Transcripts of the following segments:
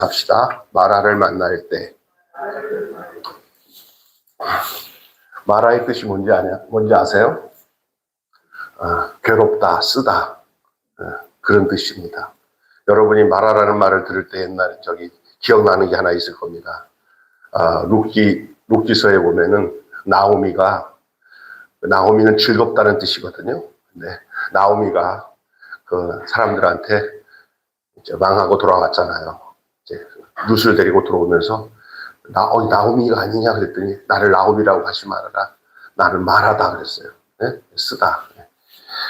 합시다. 마라를 만날 때. 마라의 뜻이 뭔지 아세요? 괴롭다, 쓰다. 그런 뜻입니다. 여러분이 마라라는 말을 들을 때 옛날에 기억나는 게 하나 있을 겁니다. 룻기서에 보면은 나오미는 즐겁다는 뜻이거든요. 근데 나오미가 그 사람들한테 이제 망하고 돌아갔잖아요. 이제 룻을 데리고 들어오면서 나오미가 아니냐 그랬더니 나를 나오미라고 하지 말아라. 나는 마라다 그랬어요. 네? 쓰다.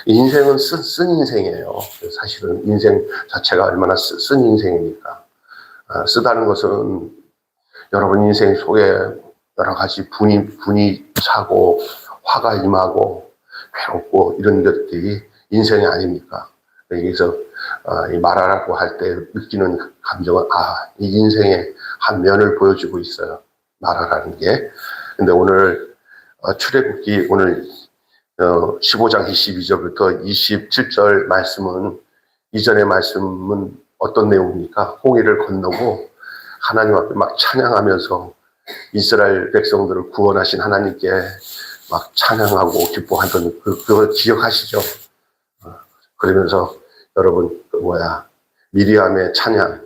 인생은 쓴 인생이에요. 사실은 인생 자체가 얼마나 쓴 인생이니까. 쓰다는 것은 여러분 인생 속에 여러 가지 분이 차고 화가 임하고 괴롭고 이런 것들이 인생이 아닙니까? 여기서 이 마라라고 할 때 느끼는 감정은 이 인생의 한 면을 보여주고 있어요. 마라라는 게. 근데 오늘 출애굽기 오늘 15장 22절부터 27절 말씀은 이전의 말씀은 어떤 내용입니까? 홍해를 건너고 하나님 앞에 막 찬양하면서 이스라엘 백성들을 구원하신 하나님께 막 찬양하고 기뻐하던 그걸 기억하시죠? 그러면서 여러분 미리암의 찬양,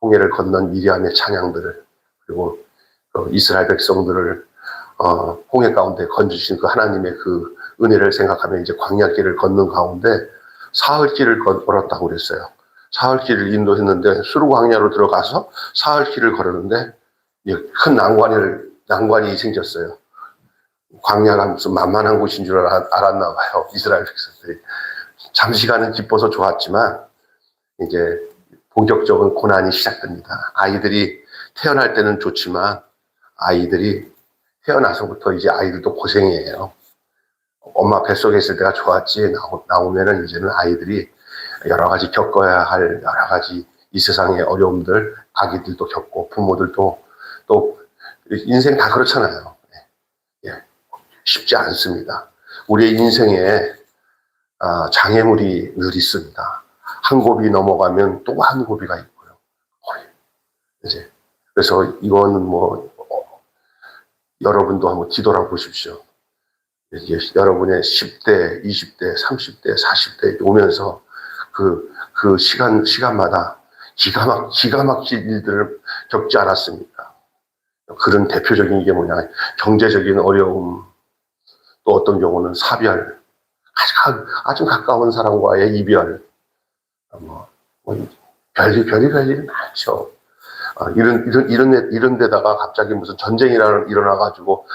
홍해를 건넌 미리암의 찬양들을 그리고 이스라엘 백성들을 홍해 가운데 건지신 그 하나님의 그 은혜를 생각하면 이제 광야길을 걷는 가운데 사흘길을 걸었다고 그랬어요. 사흘길을 인도했는데 수르광야로 들어가서 사흘길을 걸었는데 큰 난관이 생겼어요. 광야가 무슨 만만한 곳인 줄 알았나 봐요. 이스라엘 백성들이. 잠시간은 기뻐서 좋았지만 이제 본격적인 고난이 시작됩니다. 아이들이 태어날 때는 좋지만 아이들이 태어나서부터 이제 아이들도 고생이에요. 엄마 뱃속에 있을 때가 좋았지 나오면은 이제는 아이들이 여러 가지 겪어야 할 여러 가지 이 세상의 어려움들 아기들도 겪고 부모들도 또 인생 다 그렇잖아요. 쉽지 않습니다. 우리의 인생에 장애물이 늘 있습니다. 한 고비 넘어가면 또 한 고비가 있고요. 이제 그래서 이거는 여러분도 한번 뒤돌아보십시오. 여러분의 10대, 20대, 30대, 40대 오면서 그 시간마다 기가 막힐 일들을 겪지 않았습니까? 그런 대표적인 게 뭐냐. 경제적인 어려움, 또 어떤 경우는 사별, 아주 가까운 사람과의 이별, 별일은 많죠. 이런 데다가 갑자기 무슨 전쟁이 일어나가지고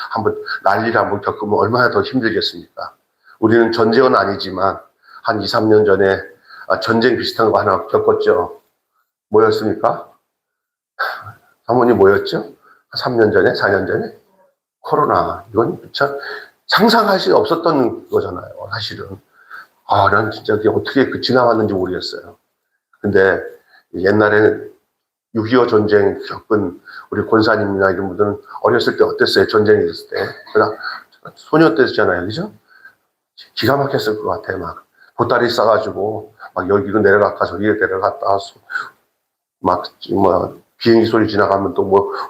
난리를 한번 겪으면 얼마나 더 힘들겠습니까? 우리는 전쟁은 아니지만 한 2, 3년 전에 전쟁 비슷한 거 하나 겪었죠. 뭐였습니까? 사모님 뭐였죠? 3년 전에? 4년 전에? 코로나. 이건 참 상상할 수 없었던 거잖아요, 사실은. 난 진짜 그게 어떻게 지나갔는지 모르겠어요. 근데 옛날에는 6.25 전쟁 겪은 우리 권사님이나 이런 분들은 어렸을 때 어땠어요? 전쟁이 있을 때. 소녀 때잖아요, 그죠? 기가 막혔을 것 같아요, 막. 보따리 싸가지고, 막 여기로 내려갔다, 저기로 내려갔다, 비행기 소리 지나가면 또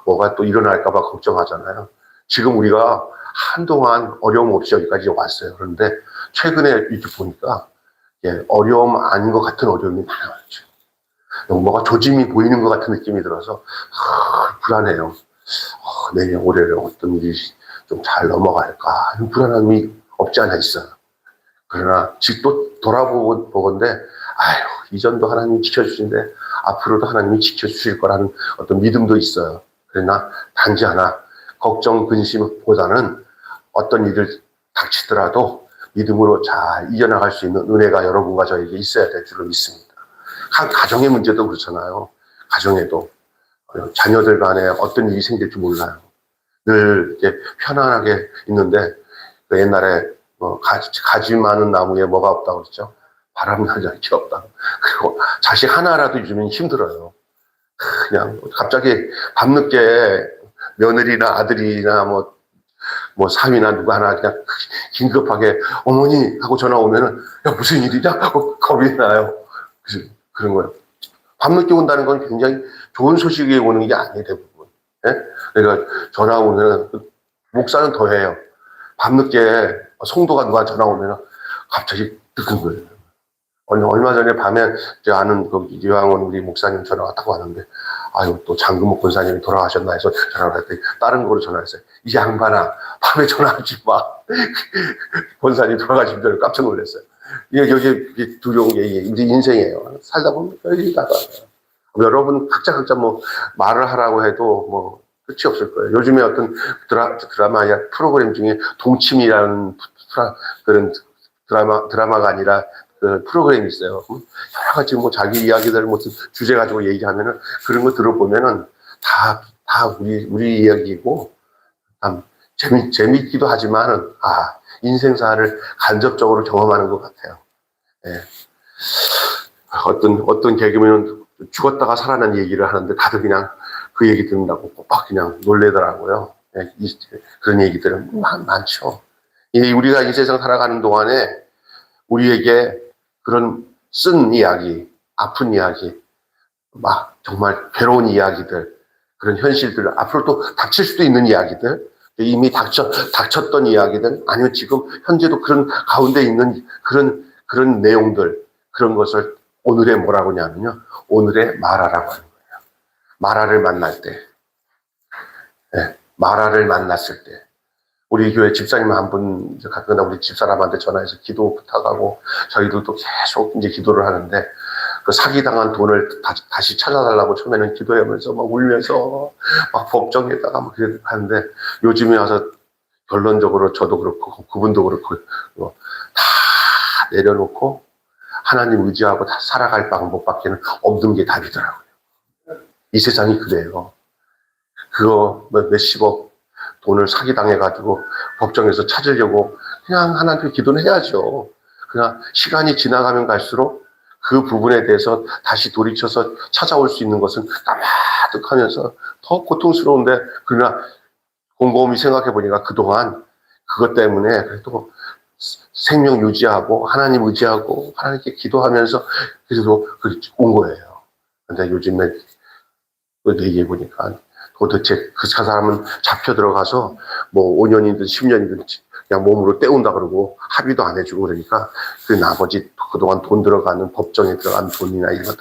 뭐가 또 일어날까봐 걱정하잖아요. 지금 우리가 한동안 어려움 없이 여기까지 왔어요. 그런데 최근에 이렇게 보니까, 어려움 아닌 것 같은 어려움이 많아요. 뭐가 조짐이 보이는 것 같은 느낌이 들어서 불안해요. 내년 올해는 어떤 일이 좀 잘 넘어갈까 이런 불안함이 없지 않아 있어요. 그러나 지금 또 돌아보건데 이전도 하나님이 지켜주신데 앞으로도 하나님이 지켜주실 거라는 어떤 믿음도 있어요. 그러나 단지 하나 걱정 근심보다는 어떤 일을 닥치더라도 믿음으로 잘 이겨나갈 수 있는 은혜가 여러분과 저에게 있어야 될 줄로 믿습니다. 가정의 문제도 그렇잖아요. 가정에도 자녀들 간에 어떤 일이 생길지 몰라요. 늘 이렇게 편안하게 있는데 옛날에 가지 많은 나무에 뭐가 없다고 그랬죠? 바람나지 게 없다고. 그리고 자식 하나라도 주면 힘들어요. 그냥 갑자기 밤늦게 며느리나 아들이나 사위나 누가 하나 그냥 긴급하게 어머니 하고 전화 오면은 무슨 일이냐? 겁이 나요. 그런 거예요. 밤늦게 온다는 건 굉장히 좋은 소식이 오는 게 아니에요, 대부분. 예? 그러니까 전화 오면, 목사는 더 해요. 밤늦게 성도가 누가 전화 오면 갑자기 뜨는 거예요. 얼마 전에 밤에 제가 아는 그 이왕원 우리 목사님 전화가 딱 왔는데, 아유, 또 장금옥 권사님이 돌아가셨나 해서 전화를 했더니 다른 거로 전화했어요. 이 양반아, 밤에 전화하지 마. 권사님 돌아가신 줄 깜짝 놀랐어요. 여기 두려운 게 이제 인생이에요. 살다 보면 여기다가. 여러분 각자 뭐 말을 하라고 해도 뭐 끝이 없을 거예요. 요즘에 어떤 드라마야 프로그램 중에 동침이라는 그런 드라마가 아니라 그 프로그램이 있어요. 여러 가지 뭐 자기 이야기들 무슨 주제 가지고 얘기하면은 그런 거 들어보면은 다 우리 이야기고 참 재밌기도 하지만은 인생사를 간접적으로 경험하는 것 같아요. 예. 어떤 개그맨은 죽었다가 살아난 얘기를 하는데 다들 그냥 그 얘기 듣는다고 막 그냥 놀래더라고요. 예. 그런 얘기들은 많죠. 우리가 이 세상 살아가는 동안에 우리에게 그런 쓴 이야기, 아픈 이야기, 막 정말 괴로운 이야기들, 그런 현실들, 앞으로 또 닥칠 수도 있는 이야기들, 이미 닥쳤던 이야기들, 아니면 지금 현재도 그런 가운데 있는 그런 내용들, 그런 것을 오늘의 뭐라고 하냐면요. 오늘의 마라라고 하는 거예요. 마라를 만날 때, 네, 마라를 만났을 때, 우리 교회 집사님 한 분, 가끔가다 우리 집사람한테 전화해서 기도 부탁하고, 저희도 또 계속 이제 기도를 하는데, 그 사기당한 돈을 다시 찾아달라고 처음에는 기도하면서 막 울면서 막 법정에다가 막 하는데, 요즘에 와서 결론적으로 저도 그렇고, 그분도 그렇고, 다 내려놓고, 하나님 의지하고 다 살아갈 방법밖에는 없는 게 답이더라고요. 이 세상이 그래요. 그거 몇십억 돈을 사기당해가지고 법정에서 찾으려고 그냥 하나님께 기도는 해야죠. 그냥 시간이 지나가면 갈수록 그 부분에 대해서 다시 돌이켜서 찾아올 수 있는 것은 까마득하면서 더 고통스러운데, 그러나 곰곰이 생각해 보니까 그동안 그것 때문에 그래도 생명 유지하고 하나님 의지하고 하나님께 기도하면서 그래도 온 거예요. 근데 요즘에 얘기해 보니까 도대체 그 사람은 잡혀 들어가서 뭐 5년이든 10년이든 그냥 몸으로 때운다 그러고 합의도 안 해주고 그러니까 그 나머지 그동안 돈 들어가는 법정에 들어간 돈이나 이런 거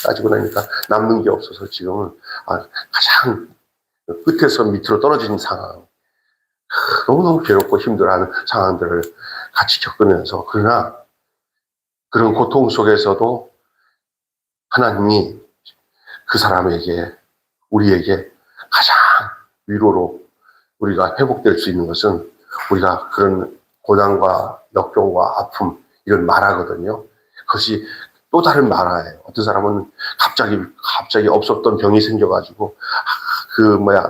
따지고 나니까 남는 게 없어서 지금은 가장 끝에서 밑으로 떨어진 상황, 너무너무 괴롭고 힘들어하는 상황들을 같이 겪으면서, 그러나 그런 고통 속에서도 하나님이 그 사람에게, 우리에게 가장 위로로 우리가 회복될 수 있는 것은 우리가 그런 고난과 역경과 아픔, 이런 마라거든요. 그것이 또 다른 마라예요. 어떤 사람은 갑자기 없었던 병이 생겨가지고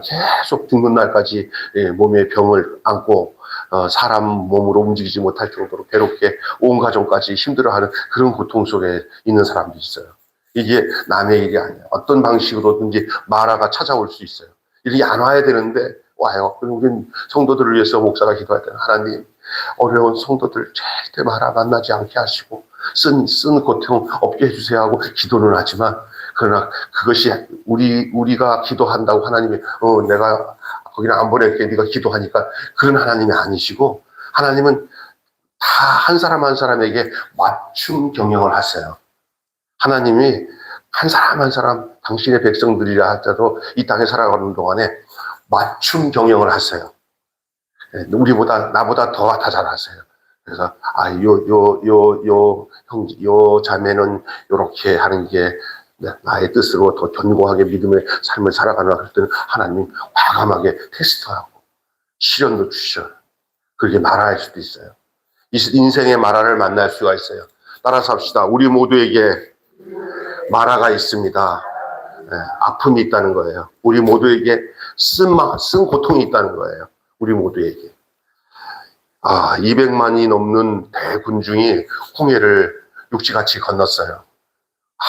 계속 죽는 날까지 몸에 병을 안고 사람 몸으로 움직이지 못할 정도로 괴롭게 온 가정까지 힘들어하는 그런 고통 속에 있는 사람도 있어요. 이게 남의 일이 아니에요. 어떤 방식으로든지 마라가 찾아올 수 있어요. 일이 안 와야 되는데 와요. 우리 성도들을 위해서 목사가 기도할 때는 하나님, 어려운 성도들 절대 마라 만나지 않게 하시고 쓴 고통 없게 해주세요 하고 기도는 하지만, 그러나 그것이 우리가 기도한다고 하나님이 내가 거기는 안 보낼게 네가 기도하니까 그런 하나님이 아니시고, 하나님은 다 한 사람 한 사람에게 맞춤 경영을 하세요. 하나님이 한 사람 한 사람 당신의 백성들이라 할지라도 이 땅에 살아가는 동안에 맞춤 경영을 하세요. 나보다 더 잘 하세요. 그래서 요 자매는 요렇게 하는 게 나의 뜻으로 더 견고하게 믿음의 삶을 살아가는 할 때는 하나님이 과감하게 테스트하고 시련도 주셔. 그렇게 말할 수도 있어요. 인생의 마라를 만날 수가 있어요. 따라서 합시다. 우리 모두에게 마라가 있습니다. 아픔이 있다는 거예요. 우리 모두에게 쓴 고통이 있다는 거예요. 우리 모두에게. 200만이 넘는 대군중이 홍해를 육지같이 건넜어요.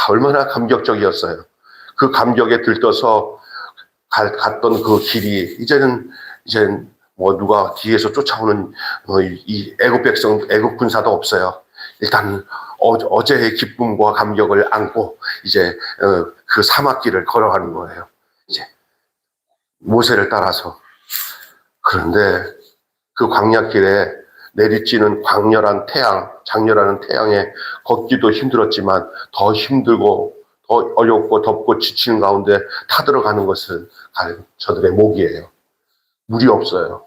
얼마나 감격적이었어요. 그 감격에 들떠서 갔던 그 길이 이제는 뭐 누가 뒤에서 쫓아오는 이 애국 군사도 없어요. 일단 어제의 기쁨과 감격을 안고 이제 그 사막길을 걸어가는 거예요. 이제 모세를 따라서. 그런데 그 광야길에 내리쬐는 광렬한 태양, 장렬하는 태양에 걷기도 힘들었지만 더 힘들고 더 어렵고 덥고 지치는 가운데 타들어가는 것은 저들의 목이에요. 물이 없어요.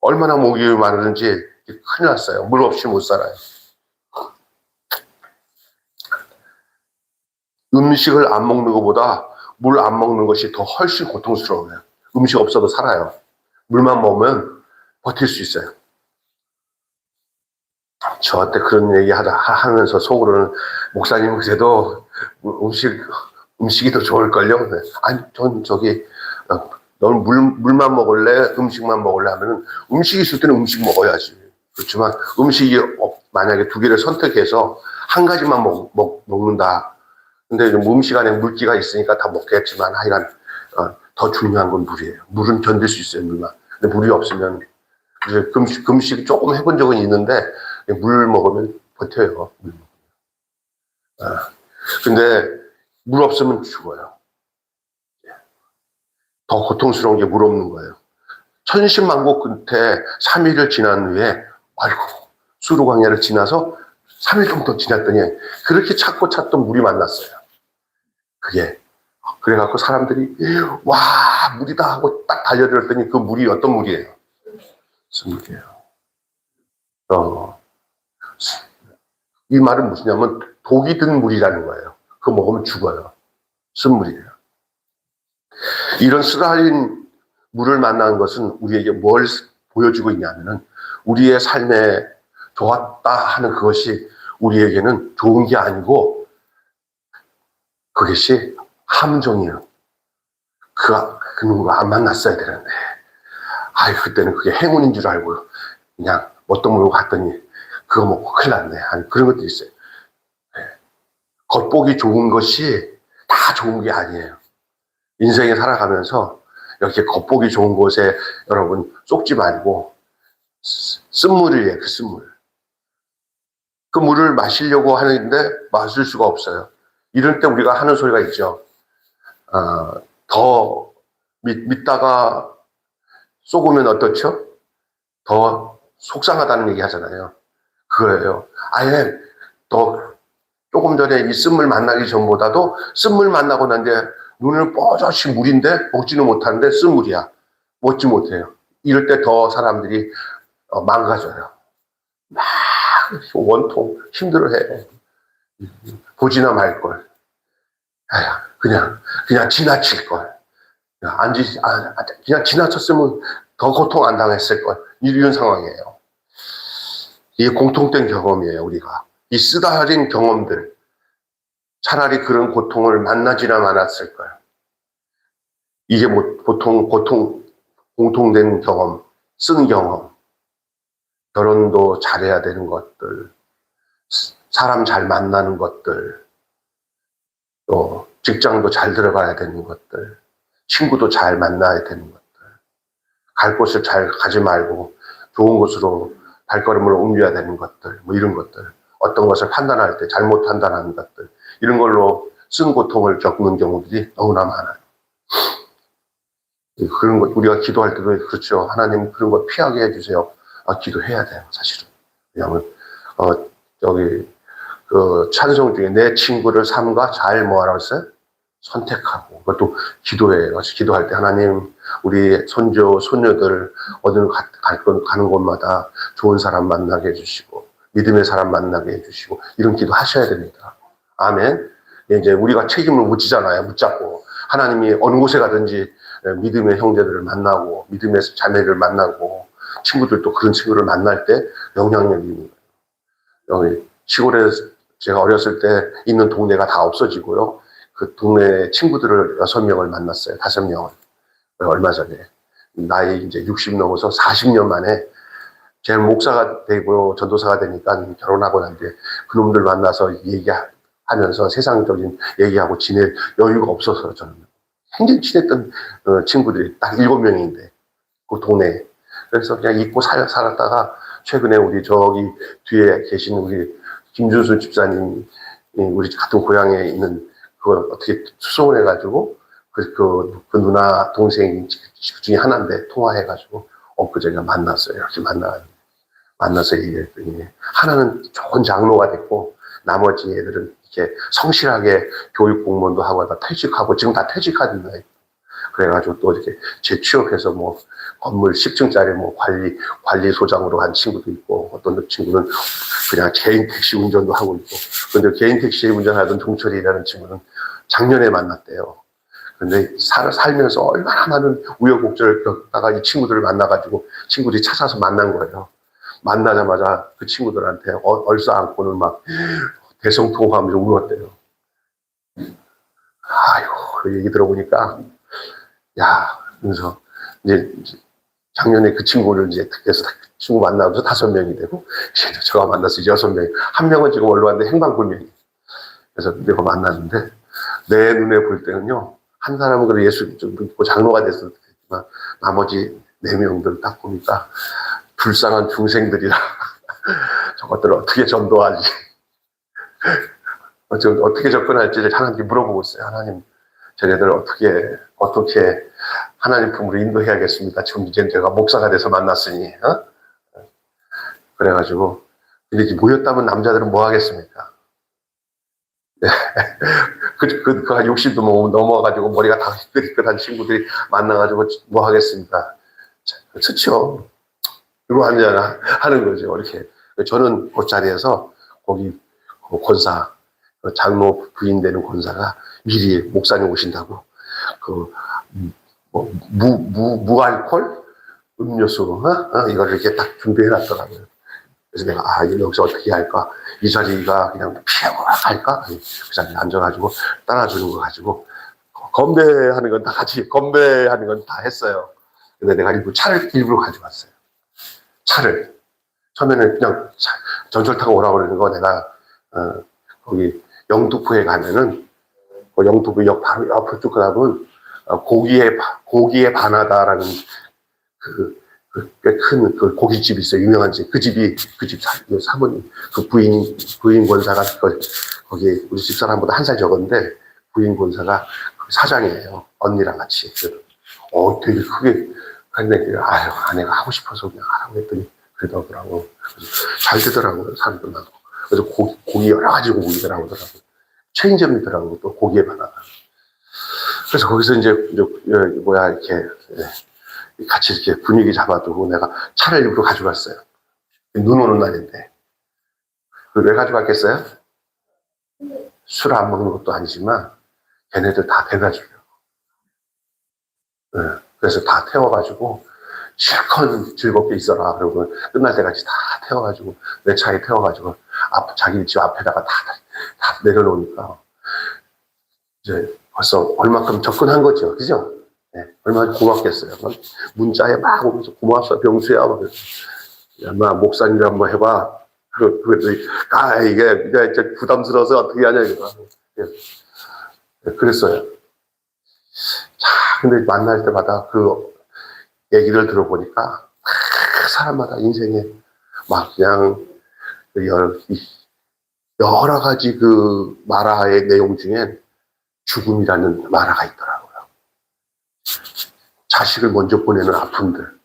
얼마나 목이 많은지 큰일 났어요. 물 없이 못 살아요. 음식을 안 먹는 것보다 물 안 먹는 것이 더 훨씬 고통스러워요. 음식 없어도 살아요. 물만 먹으면 버틸 수 있어요. 저한테 그런 얘기 하면서 속으로는 목사님 그래도 음식이 더 좋을걸요? 네. 아니, 전 넌 물만 먹을래? 음식만 먹을래? 하면은 음식이 있을 때는 음식 먹어야지. 그렇지만 음식이 만약에 두 개를 선택해서 한 가지만 먹는다. 근데 음식 안에 물기가 있으니까 다 먹겠지만 하여간 더 중요한 건 물이에요. 물은 견딜 수 있어요, 물만. 근데 물이 없으면 이제 금식 조금 해본 적은 있는데 물 먹으면 버텨요. 근데 물 없으면 죽어요. 더 고통스러운 게 물 없는 거예요. 천신만고 끝에 3일을 지난 후에 아이고 수르광야를 지나서 3일 정도 지났더니 그렇게 찾던 물이 만났어요. 그게 그래갖고 사람들이 와 물이다 하고 딱 달려들었더니 그 물이 어떤 물이에요? 쓴물이에요. 이 말은 무엇이냐면 독이 든 물이라는 거예요. 그거 먹으면 죽어요. 쓴물이에요. 이런 쓰라린 물을 만나는 것은 우리에게 뭘 보여주고 있냐면은 우리의 삶에 좋았다 하는 그것이 우리에게는 좋은 게 아니고 그것이 함정이에요. 그놈과 안 만났어야 되는데 그때는 그게 행운인 줄 알고 그냥 어떤 물고 갔더니 그거 먹고 큰일 났네. 그런 것들이 있어요. 겉보기 좋은 것이 다 좋은 게 아니에요. 인생에 살아가면서 이렇게 겉보기 좋은 곳에 여러분 쏙지 말고 쓴물이에요. 그 쓴물. 그 물을 마시려고 하는데 마실 수가 없어요. 이럴 때 우리가 하는 소리가 있죠. 더 믿다가 쏘으면 어떻죠? 더 속상하다는 얘기 하잖아요. 그거예요. 아예 더 조금 전에 이 쓴물 만나기 전보다도 쓴물 만나고 난 뒤에 눈을 뽀얗이 물인데 먹지는 못하는데 쓴물이야. 먹지 못해요. 이럴 때 더 사람들이 망가져요. 막 원통 힘들어해. 보지나 말걸. 그냥 지나칠걸. 그냥 지나쳤으면 더 고통 안 당했을걸. 이런 상황이에요. 이게 공통된 경험이에요, 우리가. 이 쓰다린 경험들. 차라리 그런 고통을 만나지나 않았을까요? 이게 보통 공통된 경험, 쓴 경험. 결혼도 잘해야 되는 것들, 사람 잘 만나는 것들, 또 직장도 잘 들어가야 되는 것들, 친구도 잘 만나야 되는 것들, 갈 곳을 잘 가지 말고 좋은 곳으로 발걸음을 옮겨야 되는 것들, 이런 것들, 어떤 것을 판단할 때 잘못 판단하는 것들, 이런 걸로 쓴 고통을 겪는 경우들이 너무나 많아요. 그런 것, 우리가 기도할 때도 그렇죠. 하나님 그런 것 피하게 해주세요. 기도해야 돼요, 사실은. 왜냐하면, 그 찬송 중에 내 친구를 삼가 잘 뭐하라고 했어요? 선택하고. 그것도 기도해요. 기도할 때 하나님, 우리 손주, 손녀들 어디를 가는 곳마다 좋은 사람 만나게 해주시고, 믿음의 사람 만나게 해주시고, 이런 기도 하셔야 됩니다. 아멘. 이제 우리가 책임을 못 지잖아요. 붙잡고. 하나님이 어느 곳에 가든지 믿음의 형제들을 만나고, 믿음의 자매를 만나고, 친구들도 그런 친구를 만날 때 영향력이 있는 거예요. 여기 시골에 제가 어렸을 때 있는 동네가 다 없어지고요. 그 동네 친구들을 6명을 만났어요. 5명을. 얼마 전에. 나이 이제 60 넘어서 40년 만에 제 목사가 되고 전도사가 되니까 결혼하고 난 뒤에 그놈들 만나서 얘기하면서 세상적인 얘기하고 지낼 여유가 없어서 저는 굉장히 친했던 친구들이 딱 7명인데 그 동네에. 그래서 그냥 잊고 살았다가 최근에 우리 저기 뒤에 계신 우리 김준수 집사님, 우리 같은 고향에 있는 그걸 어떻게 수송을 해가지고 그 누나 동생 중에 하나인데 통화해가지고 엊그제가 만났어요. 이렇게 만나서 얘기했더니 하나는 좋은 장로가 됐고 나머지 애들은 이렇게 성실하게 교육 공무원도 하고 다 퇴직하고 지금 다 퇴직하는 거예요. 그래가지고 또 이렇게 재취업해서 뭐 건물 10층짜리 뭐 관리소장으로 간 친구도 있고 어떤 친구는 그냥 개인 택시 운전도 하고 있고 근데 개인 택시 운전하던 종철이라는 친구는 작년에 만났대요. 근데 살면서 얼마나 많은 우여곡절을 겪다가 이 친구들을 만나가지고 친구들이 찾아서 만난 거예요. 만나자마자 그 친구들한테 얼싸안고는 막 대성통화하면서 울었대요. 아이고, 그 얘기 들어보니까, 야, 그래서 이제 작년에 그 친구를 이제 그래서 친구 만나면서 5명이 되고, 제가 만나서 이제 6명. 한 명은 지금 원로 왔는데 행방불명이에요. 그래서 내가 만났는데, 내 눈에 볼 때는요, 한 사람은 그래 예수 좀 믿고 장로가 됐었지만, 나머지 4명들 딱 보니까, 불쌍한 중생들이라, 저것들을 어떻게 전도하지, 어떻게 접근할지를 하나님께 물어보고 있어요. 하나님, 쟤네들 어떻게 하나님 품으로 인도해야겠습니까? 지금 이제 제가 목사가 돼서 만났으니, 그래가지고, 근데 모였다면 남자들은 뭐 하겠습니까? 네. 한 60도 넘어가지고 머리가 다 희끗희끗한 친구들이 만나가지고 뭐 하겠습니까? 그렇죠. 이거 하는 거죠. 이렇게. 저는 그 자리에서 거기 권사, 장로 부인 되는 권사가 미리 목사님 오신다고 무알콜 음료수 이걸 이렇게 딱 준비해 놨더라고요. 그래서 내가 여기서 어떻게 할까? 이 자리가 그냥 피하고 할까? 그 자리에 앉아가지고 따라주는 거 가지고 건배하는 건 다 같이 건배하는 건 다 했어요. 근데 내가 차를 일부러 가져왔어요. 차를 처음에는 그냥 전철 타고 오라고 그러는 거 내가 거기 영등포에 가면은 영등포 역 바로 옆에 쭉 가면 고기의 바나다라는 꽤 큰 그 고깃집이 있어요. 유명한 집. 그 집 사모님, 그 부인 권사가 거기 우리 집사람보다 1살 적은데 부인 권사가 사장이에요. 언니랑 같이. 되게 크게 했는데 아내가 하고 싶어서 그냥 하라고 했더니 그러더라고. 잘 되더라고요. 사람들 많고. 그래서 고기 여러 가지 고기가 나오더라고요. 체인점이더라고요. 또 고기에 바나나. 그래서 거기서 이제 이렇게 같이 이렇게 분위기 잡아두고 내가 차를 일부러 가져갔어요. 눈 오는 날인데. 왜 가져갔겠어요? 술 안 먹는 것도 아니지만 걔네들 다 돼가지고요. 그래서 다 태워가지고 실컷 즐겁게 있어라. 그러고 끝날 때까지 다 태워가지고 내 차에 태워가지고 자기 집 앞에다가 다 내려놓으니까 이제 벌써 얼마큼 접근한 거죠. 그죠? 네, 얼마나 고맙겠어요. 문자에 막 오면서 고맙소 병수야. 나 목사님 한번 해봐. 그랬더니 이게 부담스러워서 어떻게 하냐 이거. 그랬어요. 자, 근데 만날 때마다 그 얘기를 들어보니까 사람마다 인생에 막 그냥 여러 가지 그 마라의 내용 중에 죽음이라는 마라가 있더라고요. 자식을 먼저 보내는 아픔들.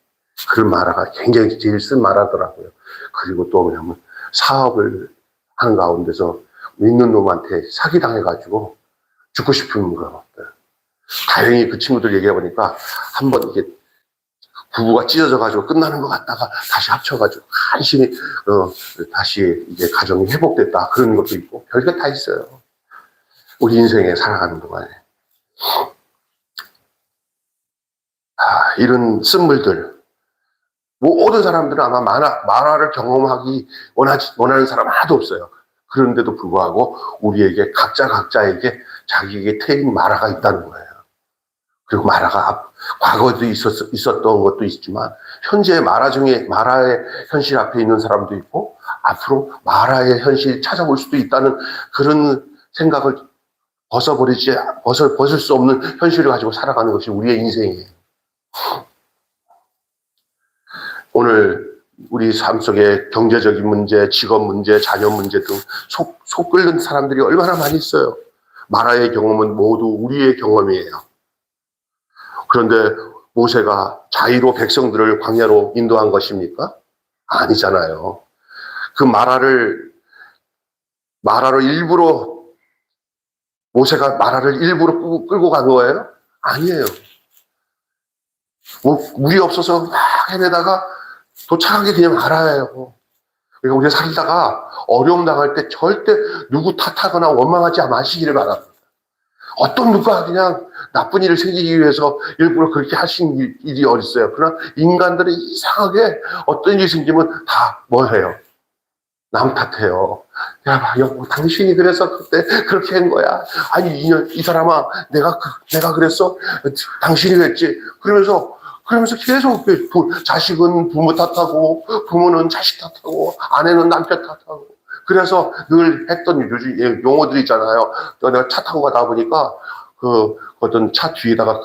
그 마라가 굉장히 제일 쓴 마라더라고요. 그리고 또 뭐냐면 사업을 하는 가운데서 믿는 놈한테 사기당해가지고 죽고 싶은 거. 다행히 그 친구들 얘기해보니까 한번 이게 부부가 찢어져가지고 끝나는 것 같다가 다시 합쳐가지고 간신히 다시 이제 가정이 회복됐다 그런 것도 있고 별게 다 있어요. 우리 인생에 살아가는 동안에 이런 쓴물들 모든 사람들은 아마 만화를 경험하기 원하는 사람 하나도 없어요. 그런데도 불구하고 우리에게 각자에게 자기에게 태인 마라가 있다는 거예요. 그리고 마라가 과거에도 있었던 것도 있지만 현재 마라의 현실 앞에 있는 사람도 있고 앞으로 마라의 현실이 찾아올 수도 있다는 그런 생각을 벗을 수 없는 현실을 가지고 살아가는 것이 우리의 인생이에요. 오늘 우리 삶 속에 경제적인 문제, 직업 문제, 자녀 문제 등 속 끓는 사람들이 얼마나 많이 있어요. 마라의 경험은 모두 우리의 경험이에요. 그런데 모세가 자의로 백성들을 광야로 인도한 것입니까? 아니잖아요. 그 마라를 일부러, 모세가 마라를 일부러 끌고 간 거예요? 아니에요. 물이 없어서 막 헤매다가 도착하게 그냥 알아요. 그러니까 우리가 살다가 어려움 당할 때 절대 누구 탓하거나 원망하지 마시기를 바랍니다. 어떤 누가 그냥 나쁜 일을 생기기 위해서 일부러 그렇게 하신 일이 어딨어요. 그러나 인간들은 이상하게 어떤 일이 생기면 다 뭐 해요? 남 탓해요. 야, 여보, 당신이 그래서 그때 그렇게 한 거야. 아니, 이 사람아, 내가 그랬어? 당신이 그랬지? 그러면서 계속 자식은 부모 탓하고, 부모는 자식 탓하고, 아내는 남편 탓하고. 그래서 늘 했던 용어들이 있잖아요. 내가 차 타고 가다 보니까, 어떤 차 뒤에다가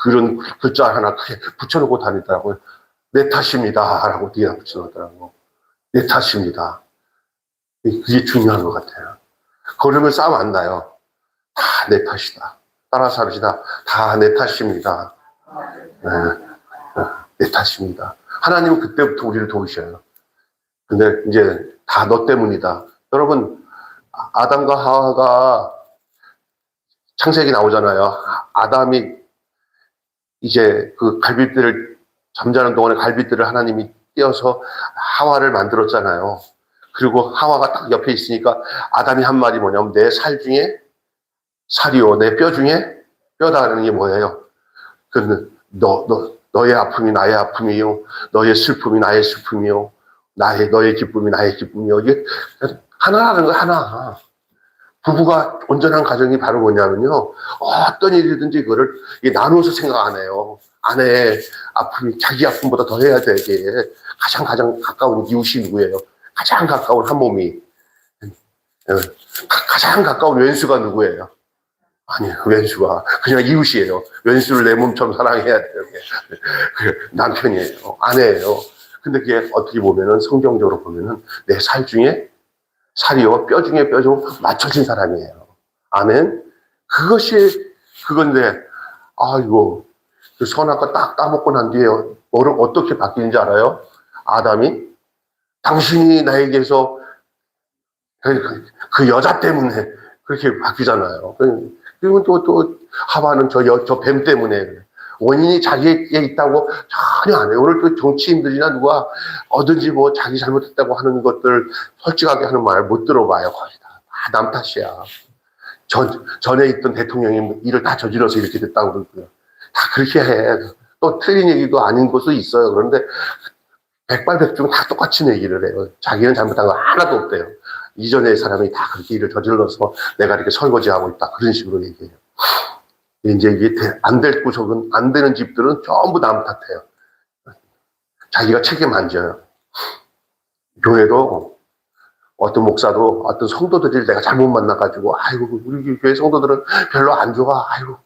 그런 글자 하나 크게 붙여놓고 다니더라고요. 내 탓입니다. 라고 뒤에 붙여놓더라고요. 내 탓입니다. 그게 중요한 것 같아요. 그러면 싸움 안 나요. 다 내 탓이다. 따라 삽시다. 다 내 탓입니다. 네. 내 탓입니다. 하나님은 그때부터 우리를 도우셔요. 근데 이제 다 너 때문이다. 여러분, 아담과 하와가 창세기 나오잖아요. 아담이 이제 그 갈빗대를, 잠자는 동안에 갈빗대를 하나님이 띄어서 하와를 만들었잖아요. 그리고 하와가 딱 옆에 있으니까 아담이 한 말이 뭐냐면 내 살 중에 살이요, 내 뼈 중에 뼈다라는 게 뭐예요? 너의 아픔이 나의 아픔이요, 너의 슬픔이 나의 슬픔이요, 너의 기쁨이 나의 기쁨이요. 이게 하나라는 거 하나. 부부가 온전한 가정이 바로 뭐냐면요, 어떤 일이든지 그거를 나눠서 생각 안 해요. 아내의 아픔이 자기 아픔보다 더 해야 되게. 가장 가까운 이웃이 누구예요? 가장 가까운 한 몸이. 가장 가까운 왼수가 누구예요? 아니에요. 왼수가 그냥 이웃이에요. 왼수를 내 몸처럼 사랑해야 돼요. 남편이에요. 아내예요. 근데 그게 어떻게 보면은, 성경적으로 보면은 내 살 중에 살이요, 뼈 중에 뼈 좀 맞춰진 사람이에요. 아멘. 그건데, 아이고, 그 선악과 딱 따먹고 난 뒤에 뭐를 어떻게 바뀌는지 알아요? 아담이 당신이 나에게서 그 여자 때문에 그렇게 바뀌잖아요. 그리고 또 하와는 저 뱀 때문에 그래. 원인이 자기에게 있다고 전혀 안 해요. 오늘 또 정치인들이나 누가 어든지 뭐 자기 잘못했다고 하는 것들 솔직하게 하는 말 못 들어봐요. 거의 다 남 탓이야. 전에 있던 대통령이 일을 다 저질러서 이렇게 됐다고 그러고요. 다 그렇게 해. 또 틀린 얘기도 아닌 것도 있어요. 그런데 백발백중 다 똑같이 얘기를 해요. 자기는 잘못한 거 하나도 없대요. 이전의 사람이 다 그렇게 일을 저질러서 내가 이렇게 설거지하고 있다. 그런 식으로 얘기해요. 이제 이게 안 될 구석은, 안 되는 집들은 전부 남 탓해요. 자기가 책임 안 져요. 교회도 어떤 목사도 어떤 성도들이 내가 잘못 만나가지고, 아이고, 우리 교회 성도들은 별로 안 좋아. 아이고,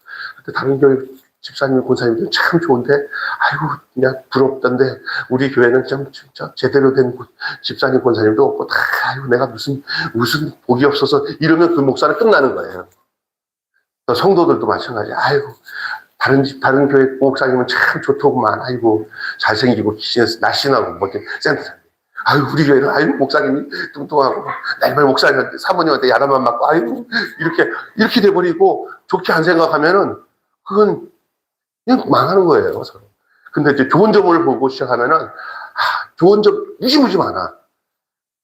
다른 교회 집사님, 권사님들은 참 좋은데, 아이고, 그냥 부럽던데, 우리 교회는 좀 진짜 제대로 된 집사님, 권사님도 없고, 다, 아이고, 내가 무슨 복이 없어서, 이러면 그 목사는 끝나는 거예요. 성도들도 마찬가지. 아이고, 다른 교회 목사님은 참 좋더구만. 아이고, 잘생기고, 날씬하고, 뭐, 센터장님. 아이고, 우리 교회는, 아이고, 목사님이 뚱뚱하고, 날마다 목사님한테, 사모님한테 야단만 맞고, 아이고, 이렇게 돼버리고, 좋게 안 생각하면은, 그건 그냥 망하는 거예요, 서로. 근데 이제 좋은 점을 보고 시작하면은, 좋은 점 무지무지 많아.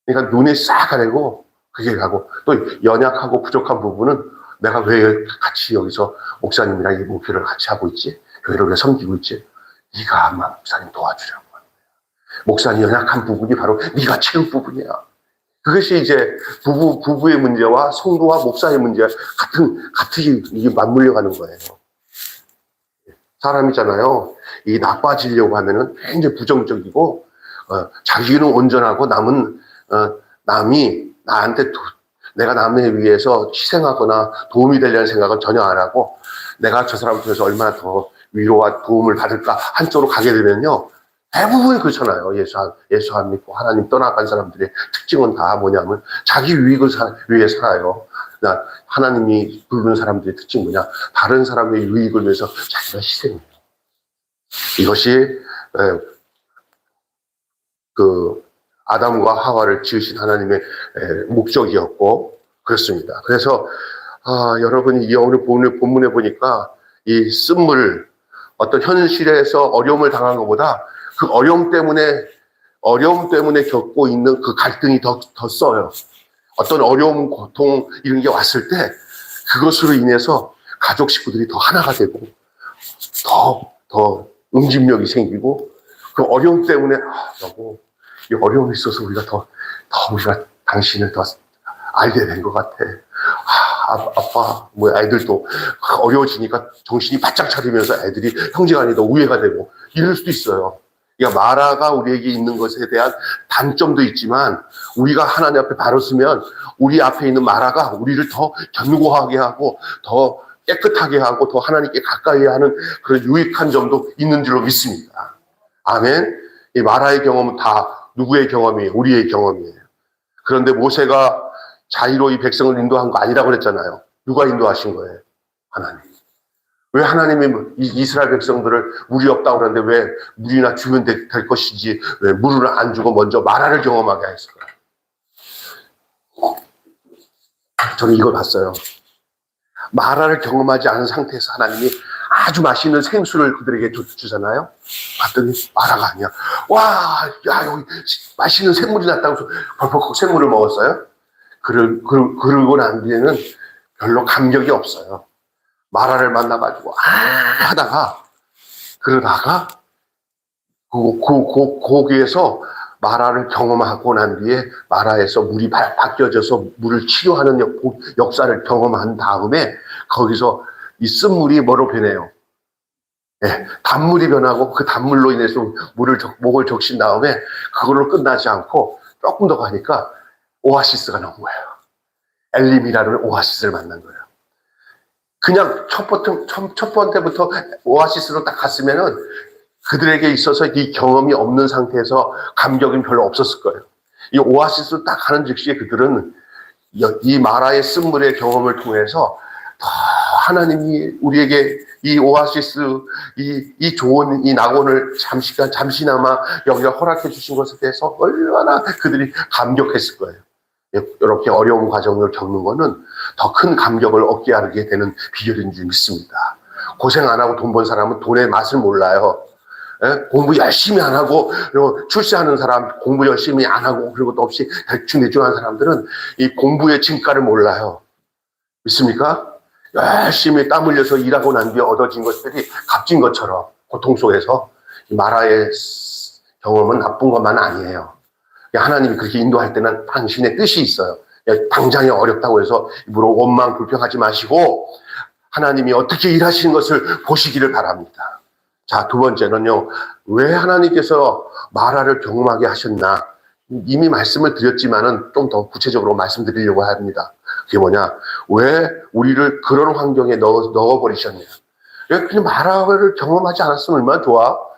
그러니까 눈에 싹 가리고, 그게 가고, 또 연약하고 부족한 부분은 내가 왜 같이 여기서 목사님이랑 이 목표를 같이 하고 있지? 교회를 왜 섬기고 있지? 네가 아마 목사님 도와주려고 하는 거야. 목사님 연약한 부분이 바로 네가 채울 부분이야. 그것이 이제 부부의 문제와 성도와 목사의 문제가 같이 이게 맞물려 가는 거예요. 사람이잖아요. 이 나빠지려고 하면은 굉장히 부정적이고, 자기는 온전하고 남이 나한테 내가 남에 위해서 희생하거나 도움이 되려는 생각은 전혀 안 하고, 내가 저 사람 통해서 얼마나 더 위로와 도움을 받을까 한쪽으로 가게 되면요, 대부분 그렇잖아요. 예수 안 믿고 하나님 떠나간 사람들의 특징은 다 뭐냐면 자기 유익을 위해 살아요. 하나님이 부르는 사람들의 특징이 뭐냐? 다른 사람의 유익을 위해서 자기가 희생해요. 이것이 그 아담과 하와를 지으신 하나님의 목적이었고 그렇습니다. 그래서 여러분이 오늘 본문에 보니까 이 쓴물, 어떤 현실에서 어려움을 당한 것보다 그 어려움 때문에 겪고 있는 그 갈등이 더 써요. 어떤 어려움, 고통 이런 게 왔을 때 그것으로 인해서 가족 식구들이 더 하나가 되고 더 응집력이 생기고 그 어려움 때문에 여보 이 어려움이 있어서 우리가 우리가 당신을 더 알게 된 것 같아. 아빠, 애들도 어려워지니까 정신이 바짝 차리면서 애들이 형제간에 더 우애가 되고 이럴 수도 있어요. 그러니까 마라가 우리에게 있는 것에 대한 단점도 있지만 우리가 하나님 앞에 바로 서면 우리 앞에 있는 마라가 우리를 더 견고하게 하고 더 깨끗하게 하고 더 하나님께 가까이 하는 그런 유익한 점도 있는 줄로 믿습니다. 아멘. 이 마라의 경험은 다 누구의 경험이에요? 우리의 경험이에요. 그런데 모세가 자유로 이 백성을 인도한 거 아니라고 그랬잖아요. 누가 인도하신 거예요? 하나님. 왜 하나님이 이스라엘 백성들을 물이 없다고 그러는데 왜 물이나 주면 될 것이지 왜 물을 안 주고 먼저 마라를 경험하게 했을까요? 저는 이걸 봤어요. 마라를 경험하지 않은 상태에서 하나님이 아주 맛있는 생수를 그들에게 주잖아요. 봤더니 마라가 아니야. 와, 야, 여기 맛있는 샘물이 났다고 해서 벌컥 샘물을 먹었어요. 그러고 난 뒤에는 별로 감격이 없어요. 마라를 만나가지고 하다가 그러다가 거기에서 마라를 경험하고 난 뒤에 마라에서 물이 바뀌어져서 물을 치료하는 역사를 경험한 다음에 거기서 이 쓴물이 뭐로 변해요? 네, 단물이 변하고 그 단물로 인해서 목을 적신 다음에 그걸로 끝나지 않고 조금 더 가니까 오아시스가 나온 거예요. 엘림이라는 오아시스를 만난 거예요. 그냥 첫 번째부터 오아시스로 딱 갔으면은 그들에게 있어서 이 경험이 없는 상태에서 감격은 별로 없었을 거예요. 이 오아시스로 딱 가는 즉시에 그들은 이 마라의 쓴물의 경험을 통해서 더 하나님이 우리에게 이 오아시스, 이 좋은 이 낙원을 잠시나마 여기가 허락해 주신 것에 대해서 얼마나 그들이 감격했을 거예요. 이렇게 어려운 과정을 겪는 거는 더 큰 감격을 얻게 하게 되는 비결인 줄 믿습니다. 고생 안 하고 돈 번 사람은 돈의 맛을 몰라요. 공부 열심히 안 하고 출세하는 사람 공부 열심히 안 하고 그런 것도 없이 대충 하는 사람들은 이 공부의 진가를 몰라요. 믿습니까? 열심히 땀 흘려서 일하고 난 뒤에 얻어진 것들이 값진 것처럼 고통 속에서 마라의 경험은 나쁜 것만 아니에요. 하나님이 그렇게 인도할 때는 당신의 뜻이 있어요. 당장에 어렵다고 해서 입으로 원망 불평하지 마시고 하나님이 어떻게 일하시는 것을 보시기를 바랍니다. 자, 두 번째는요. 왜 하나님께서 마라를 경험하게 하셨나? 이미 말씀을 드렸지만은 좀 더 구체적으로 말씀드리려고 합니다. 그게 뭐냐? 왜 우리를 그런 환경에 넣어버리셨냐? 그냥 마라를 경험하지 않았으면 얼마나 좋아?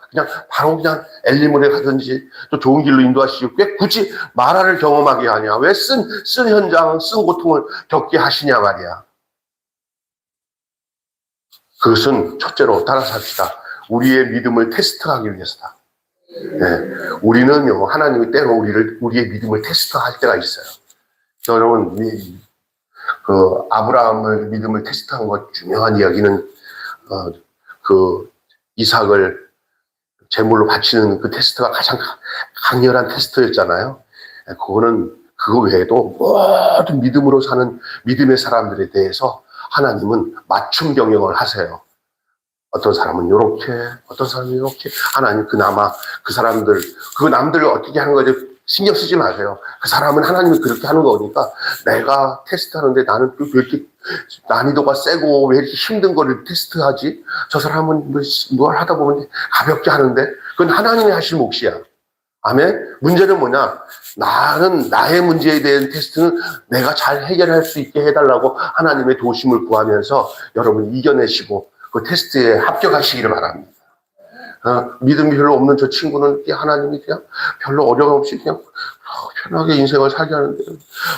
바로 엘리물에 가든지 또 좋은 길로 인도하시고 왜 굳이 마라를 경험하게 하냐? 왜 쓴 현장, 쓴 고통을 겪게 하시냐 말이야. 그것은 첫째로 따라서 합시다. 우리의 믿음을 테스트하기 위해서다. 네. 우리는요, 하나님이 때로 우리의 믿음을 테스트할 때가 있어요. 여러분, 아브라함의 믿음을 테스트한 것 중요한 이야기는, 이삭을 제물로 바치는 그 테스트가 가장 강렬한 테스트였잖아요. 그거 외에도 모든 믿음으로 사는 믿음의 사람들에 대해서 하나님은 맞춤 경영을 하세요. 어떤 사람은 요렇게, 어떤 사람은 요렇게. 하나님 그 남들을 어떻게 하는 거지 신경 쓰지 마세요. 그 사람은 하나님이 그렇게 하는 거니까 내가 테스트하는데 나는 왜 이렇게 난이도가 세고 왜 이렇게 힘든 거를 테스트하지? 저 사람은 뭘 하다 보면 가볍게 하는데 그건 하나님이 하실 몫이야. 아멘? 문제는 뭐냐? 나의 문제에 대한 테스트는 내가 잘 해결할 수 있게 해달라고 하나님의 도심을 구하면서 여러분 이겨내시고 그 테스트에 합격하시기를 바랍니다. 믿음이 별로 없는 저 친구는 하나님이 그냥 별로 어려움 없이 그냥 편하게 인생을 살게 하는데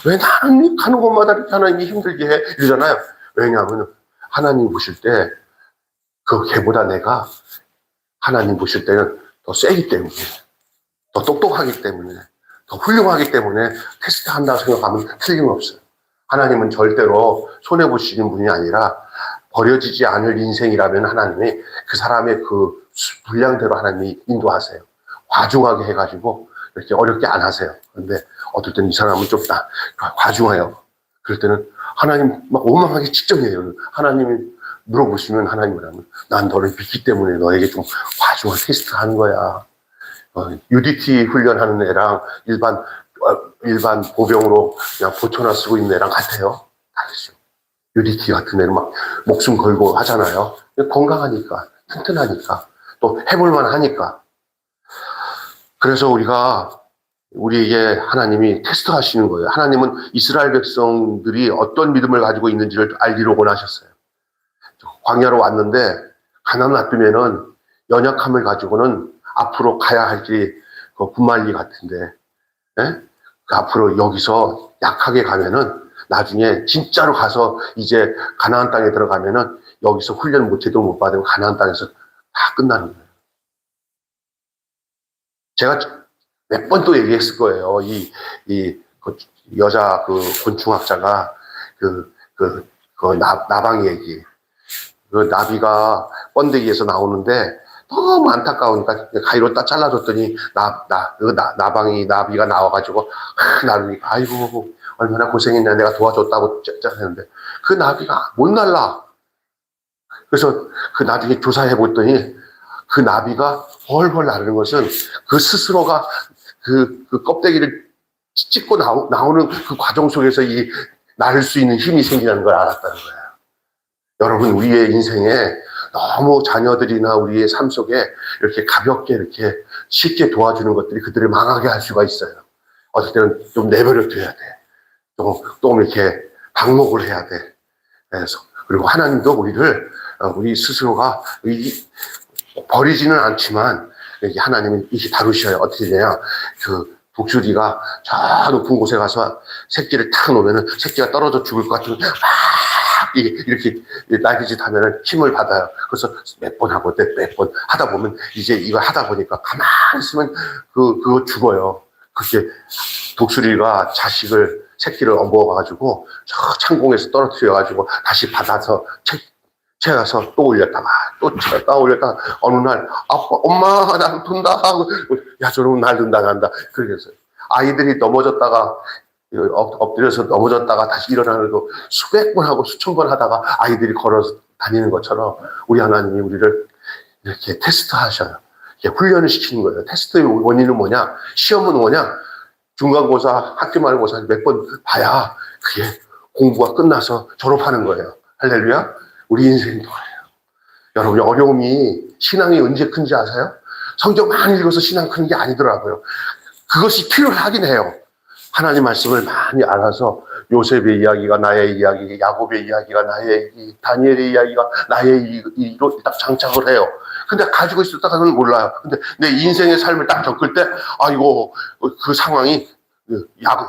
왜 나는 가는 곳마다 이렇게 하나님이 힘들게 해? 이러잖아요. 왜냐하면 하나님 보실 때 그 걔보다 내가 하나님 보실 때는 더 세기 때문에, 더 똑똑하기 때문에, 더 훌륭하기 때문에 테스트한다고 생각하면 틀림없어요. 하나님은 절대로 손해보시는 분이 아니라 버려지지 않을 인생이라면 하나님이 그 사람의 그 분량대로 하나님이 인도하세요. 과중하게 해가지고 이렇게 어렵게 안 하세요. 그런데 어떨 때는 이 사람은 좀 과중해요. 그럴 때는 하나님 막 원망하기 직전이에요. 하나님이 물어보시면 하나님이라면 난 너를 믿기 때문에 너에게 좀 과중한 테스트 하는 거야. UDT 훈련하는 애랑 일반 보병으로 그냥 보초나 쓰고 있는 애랑 같아요. 다르죠. UDT 같은 애는 막 목숨 걸고 하잖아요. 건강하니까, 튼튼하니까, 또 해볼만 하니까. 그래서 우리에게 하나님이 테스트 하시는 거예요. 하나님은 이스라엘 백성들이 어떤 믿음을 가지고 있는지를 알기로 원하셨어요. 광야로 왔는데 가나안 놔두면은 연약함을 가지고는 앞으로 가야 할 길이 그 분말리 같은데, 예? 앞으로 여기서 약하게 가면은 나중에 진짜로 가서 이제 가나안 땅에 들어가면은 여기서 훈련 못해도 못 받으면 가나안 땅에서 다 끝나는 거예요. 제가 몇 번 또 얘기했을 거예요. 그 여자 그 곤충학자가 나방 얘기. 그 나비가 번데기에서 나오는데 너무 안타까우니까 가위로 딱 잘라줬더니 나비가 나와가지고 나르니까 아이고 얼마나 고생했냐 내가 도와줬다고 했는데 그 나비가 못 날라. 그래서 그 나중에 조사해봤더니 그 나비가 훨훨 나르는 것은 그 스스로가 그 껍데기를 찢고 나오는 그 과정 속에서 나를 수 있는 힘이 생기는 걸 알았다는 거예요. 여러분, 우리의 인생에 너무 자녀들이나 우리의 삶 속에 이렇게 가볍게 이렇게 쉽게 도와주는 것들이 그들을 망하게 할 수가 있어요. 어떨 때는 좀 내버려 둬야 돼. 좀 이렇게 방목을 해야 돼. 그래서 그리고 하나님도 우리 스스로가 버리지는 않지만 하나님은 이렇게 다루셔요. 어떻게 되냐? 그 독수리가 저 높은 곳에 가서 새끼를 탁 놓으면은 새끼가 떨어져 죽을 것 같으면 막 이렇게 날개짓 하면은 힘을 받아요. 그래서 몇 번 하고 몇 번 하다 보면 이제 이거 하다 보니까 가만히 있으면 그거 죽어요. 그게 독수리가 새끼를 먹어가지고 저 창공에서 떨어뜨려가지고 다시 받아서 채워서 또 올렸다가 또 채웠다 올렸다가 어느 날 아빠 엄마 나 둔다 하고 야 저놈 날 둔다 난다 그래서 아이들이 넘어졌다가 엎드려서 넘어졌다가 다시 일어나는 거 수백 번 하고 수천 번 하다가 아이들이 걸어서 다니는 것처럼 우리 하나님이 우리를 이렇게 테스트 하셔요. 이렇게 훈련을 시키는 거예요. 테스트의 원인은 뭐냐? 시험은 뭐냐? 중간고사, 학기말고사 몇 번 봐야 그게 공부가 끝나서 졸업하는 거예요. 할렐루야. 우리 인생도 그래요. 여러분이 어려움이 신앙이 언제 큰지 아세요? 성경 많이 읽어서 신앙 큰 게 아니더라고요. 그것이 필요하긴 해요. 하나님 말씀을 많이 알아서 요셉의 이야기가 나의 이야기, 야곱의 이야기가 나의 이야기, 다니엘의 이야기가 나의 이야기로 딱 장착을 해요. 근데 가지고 있었다가는 몰라요. 근데 내 인생의 삶을 딱 겪을 때, 아이고, 그 상황이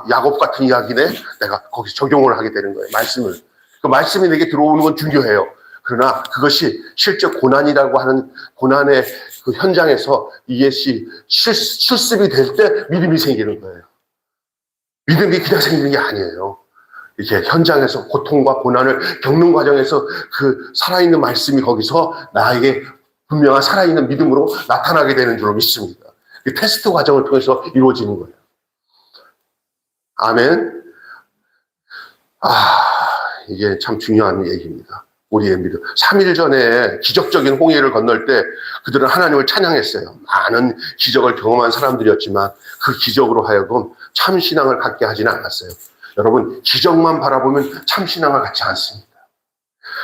야곱 같은 이야기네? 내가 거기서 적용을 하게 되는 거예요. 말씀을. 그 말씀이 내게 들어오는 건 중요해요. 그러나 그것이 실제 고난이라고 하는 고난의 그 현장에서 이것이 실습이 될 때 믿음이 생기는 거예요. 믿음이 그냥 생기는 게 아니에요. 이렇게 현장에서 고통과 고난을 겪는 과정에서 그 살아있는 말씀이 거기서 나에게 분명한 살아있는 믿음으로 나타나게 되는 줄로 믿습니다. 그 테스트 과정을 통해서 이루어지는 거예요. 아멘. 이게 참 중요한 얘기입니다. 우리의 믿음. 3일 전에 기적적인 홍해를 건널 때 그들은 하나님을 찬양했어요. 많은 기적을 경험한 사람들이었지만 그 기적으로 하여금 참 신앙을 갖게 하지는 않았어요. 여러분, 기적만 바라보면 참 신앙을 갖지 않습니다.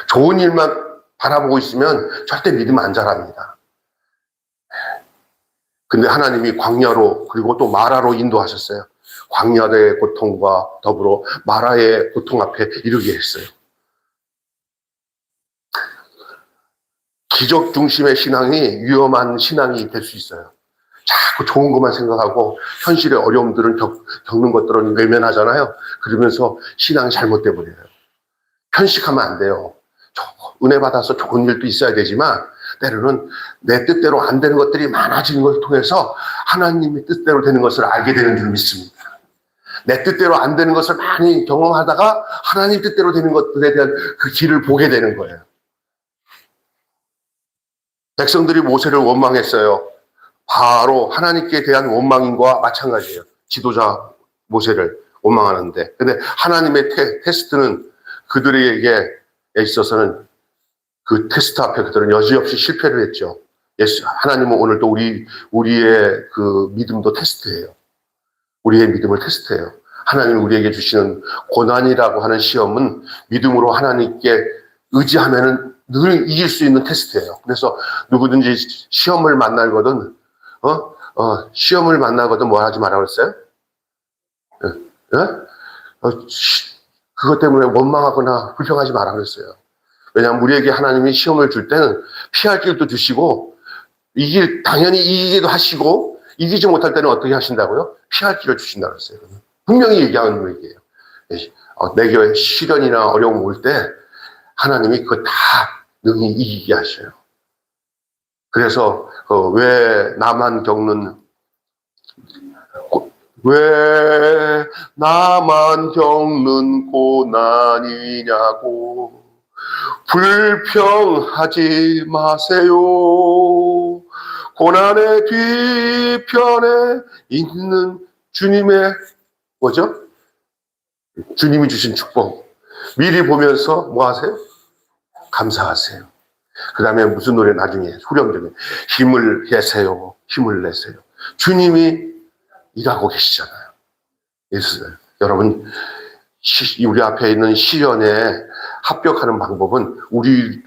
좋은 일만 바라보고 있으면 절대 믿음 안 자랍니다. 근데 하나님이 광야로 그리고 또 마라로 인도하셨어요. 광야의 고통과 더불어 마라의 고통 앞에 이르게 했어요. 기적 중심의 신앙이 위험한 신앙이 될 수 있어요. 자꾸 좋은 것만 생각하고 현실의 어려움들은 겪는 것들은 외면하잖아요. 그러면서 신앙이 잘못돼 버려요. 편식하면 안 돼요. 은혜 받아서 좋은 일도 있어야 되지만 때로는 내 뜻대로 안 되는 것들이 많아지는 것을 통해서 하나님의 뜻대로 되는 것을 알게 되는 줄 믿습니다. 내 뜻대로 안 되는 것을 많이 경험하다가 하나님 뜻대로 되는 것들에 대한 그 길을 보게 되는 거예요. 백성들이 모세를 원망했어요. 바로 하나님께 대한 원망인과 마찬가지예요. 지도자 모세를 원망하는데. 근데 하나님의 테스트는 그들에게 있어서는 그 테스트 앞에 그들은 여지없이 실패를 했죠. 하나님은 오늘도 우리의 그 믿음도 테스트해요. 우리의 믿음을 테스트해요. 하나님이 우리에게 주시는 고난이라고 하는 시험은 믿음으로 하나님께 의지하면은 늘 이길 수 있는 테스트예요. 그래서 누구든지 시험을 만나거든, 시험을 만나거든 뭐 하지 말라고 그랬어요? 그것 때문에 원망하거나 불평하지 말라고 그랬어요. 왜냐하면 우리에게 하나님이 시험을 줄 때는 피할 길도 주시고, 당연히 이기기도 하시고, 이기지 못할 때는 어떻게 하신다고요? 피할 길을 주신다고 했어요. 분명히 얘기하는 얘기예요. 내게 시련이나 어려움 올 때 하나님이 그거 다 능히 이기게 하셔요. 그래서 왜 나만 겪는 고난이냐고 불평하지 마세요. 고난의 뒤편에 있는 주님의 뭐죠? 주님이 주신 축복 미리 보면서 뭐 하세요? 감사하세요. 그 다음에 무슨 노래 나중에 후렴적에 힘을 내세요. 힘을 내세요. 주님이 일하고 계시잖아요. 여러분 우리 앞에 있는 시련에 합격하는 방법은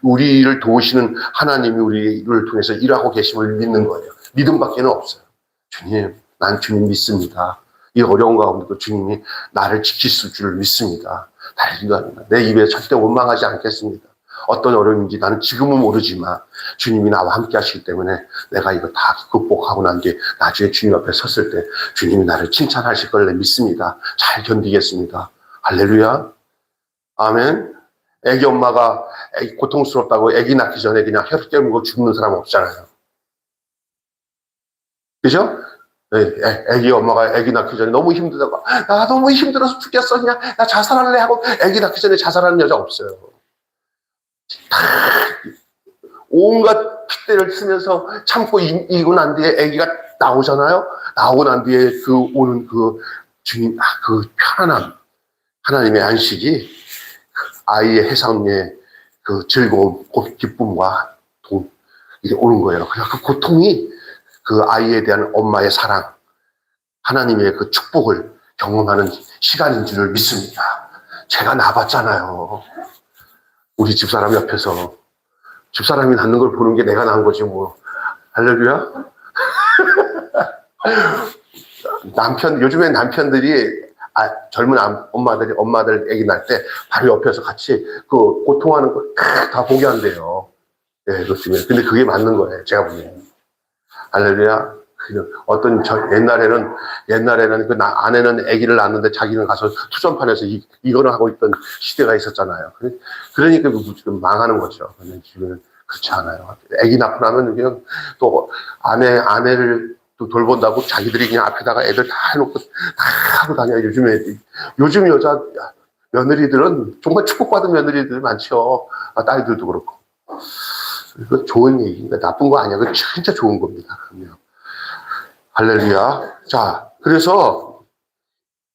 우리를 도우시는 하나님이 우리를 통해서 일하고 계심을 믿는 거예요. 믿음밖에는 없어요. 주님, 난 주님 믿습니다. 이 어려운 가운데도 주님이 나를 지키실 줄 믿습니다. 내 입에 절대 원망하지 않겠습니다. 어떤 어려움인지 나는 지금은 모르지만 주님이 나와 함께 하시기 때문에 내가 이거 다 극복하고 난 뒤에 나중에 주님 앞에 섰을 때 주님이 나를 칭찬하실 걸 믿습니다. 잘 견디겠습니다. 할렐루야. 아멘. 애기 엄마가 고통스럽다고 애기 낳기 전에 그냥 혈압 깨물고 죽는 사람 없잖아요. 그죠? 애기 엄마가 애기 낳기 전에 너무 힘들다고 나 너무 힘들어서 죽겠어 그냥 나 자살할래 하고 애기 낳기 전에 자살하는 여자 없어요. 온갖 핏대를 쓰면서 참고 이고 난 뒤에 아기가 나오잖아요. 나오고 난 뒤에 오는 주님, 그 편안함, 하나님의 안식이 아이의 해상의 그 즐거움, 기쁨과 이게 오는 거예요. 그래서 그 고통이 그 아이에 대한 엄마의 사랑, 하나님의 그 축복을 경험하는 시간인 줄을 믿습니다. 제가 낳아봤잖아요. 우리 집사람 옆에서 집사람이 낳는 걸 보는 게 내가 낳은 거지 뭐. 할렐루야. 요즘에 남편들이 젊은 엄마들 애기 낳을 때 바로 옆에서 같이 그 고통하는 걸 다 보게 한대요. 네, 그렇습니다. 근데 그게 맞는 거예요. 제가 보기에는. 할렐루야. 옛날에는 그 아내는 아기를 낳는데 자기는 가서 투전판에서 이거를 하고 있던 시대가 있었잖아요. 그러니까 지금 망하는 거죠. 근데 지금은 그렇지 않아요. 아기 낳고 나면 그냥 또 아내를 또 돌본다고 자기들이 그냥 앞에다가 애들 다 해놓고 다 하고 다녀요. 요즘 여자 며느리들은 정말 축복받은 며느리들 많죠. 딸들도 그렇고. 이거 좋은 얘기인가 나쁜 거 아니야. 그거 진짜 좋은 겁니다. 그러면. 할렐루야. 자, 그래서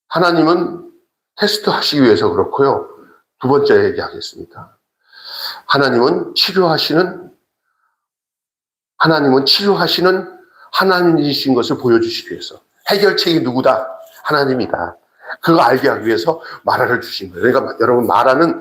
하나님은 테스트 하시기 위해서 그렇고요. 두 번째 얘기하겠습니다. 하나님은 치료하시는 하나님이신 것을 보여주시기 위해서. 해결책이 누구다? 하나님이다. 그거 알게 하기 위해서 마라를 주신 거예요. 그러니까 여러분 마라는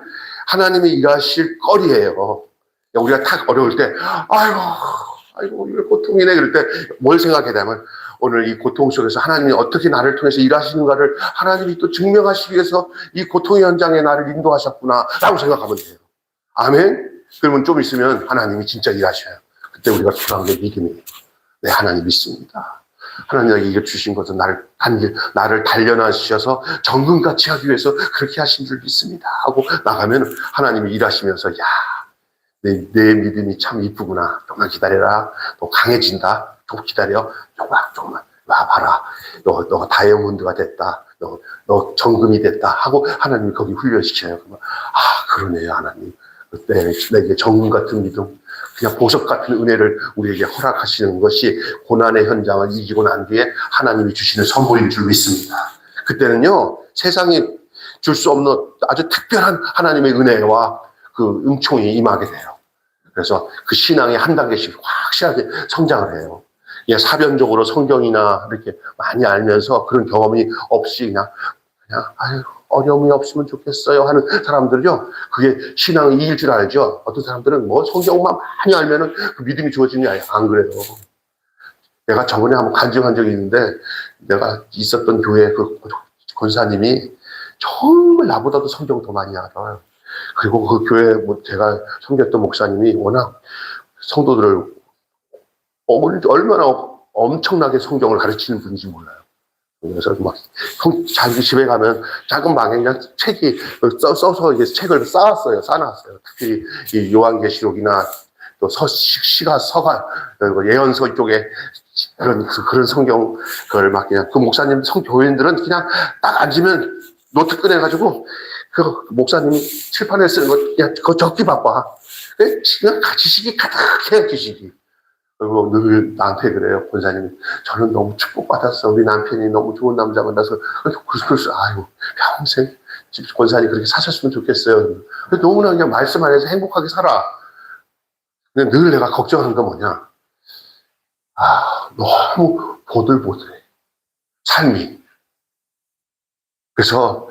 하나님이 일하실 거리예요. 우리가 탁 어려울 때 아이고 이거 고통이네 그럴 때 뭘 생각해야 되냐면 오늘 이 고통 속에서 하나님이 어떻게 나를 통해서 일하시는가를 하나님이 또 증명하시기 위해서 이 고통의 현장에 나를 인도하셨구나 라고 생각하면 돼요. 아멘. 그러면 좀 있으면 하나님이 진짜 일하셔요. 그때 우리가 필요한 게 믿음이에요. 네, 하나님 믿습니다. 하나님에게 이거 주신 것은 나를 단련하셔서 정금같이 하기 위해서 그렇게 하신 줄 믿습니다 하고 나가면 하나님이 일하시면서 야, 내 믿음이 참 이쁘구나. 조금만 기다려라. 너 강해진다. 조금 기다려. 조금만. 와, 봐라. 너 다이아몬드가 됐다. 너 정금이 됐다. 하고 하나님이 거기 훈련시켜요. 그러면, 그러네요, 하나님. 그때 내게 정금 같은 믿음, 그냥 보석 같은 은혜를 우리에게 허락하시는 것이 고난의 현장을 이기고 난 뒤에 하나님이 주시는 선물인 줄 믿습니다. 그때는요, 세상이 줄 수 없는 아주 특별한 하나님의 은혜와 그 은총이 임하게 돼요. 그래서 그 신앙이 한 단계씩 확실하게 성장을 해요. 예, 사변적으로 성경이나 이렇게 많이 알면서 그런 경험이 없이 그냥 아유, 어려움이 없으면 좋겠어요 하는 사람들요, 그게 신앙이 이길 줄 알죠. 어떤 사람들은 뭐 성경만 많이 알면은 그 믿음이 좋아지냐, 안 그래요. 내가 저번에 한번 간증한 적이 있는데, 내가 있었던 교회 그 권사님이 정말 나보다도 성경 더 많이 알아요. 그리고 그 교회 제가 섬겼던 목사님이 워낙 성도들을 얼마나 엄청나게 성경을 가르치는 분인지 몰라요. 그래서 막 자기 집에 가면 작은 방에 그냥 책이 써서 이게 책을 쌓아놨어요. 특히 이 요한계시록이나 또 시가 서가 예언서 쪽에 그런 성경 그걸 막 그냥 그 목사님 교인들은 그냥 딱 앉으면 노트 꺼내가지고 그 목사님이 칠판에 쓰는 거 그냥 그거 적기 바빠. 그냥 지식이 가득해, 지식이. 그리고 늘 나한테 그래요, 권사님이. 저는 너무 축복받았어. 우리 남편이 너무 좋은 남자 만나서. 그래서, 아이고, 평생 권사님 그렇게 사셨으면 좋겠어요. 너무나 그냥 말씀 안에서 행복하게 살아. 근데 늘 내가 걱정하는 건 뭐냐. 너무 보들보들해. 삶이. 그래서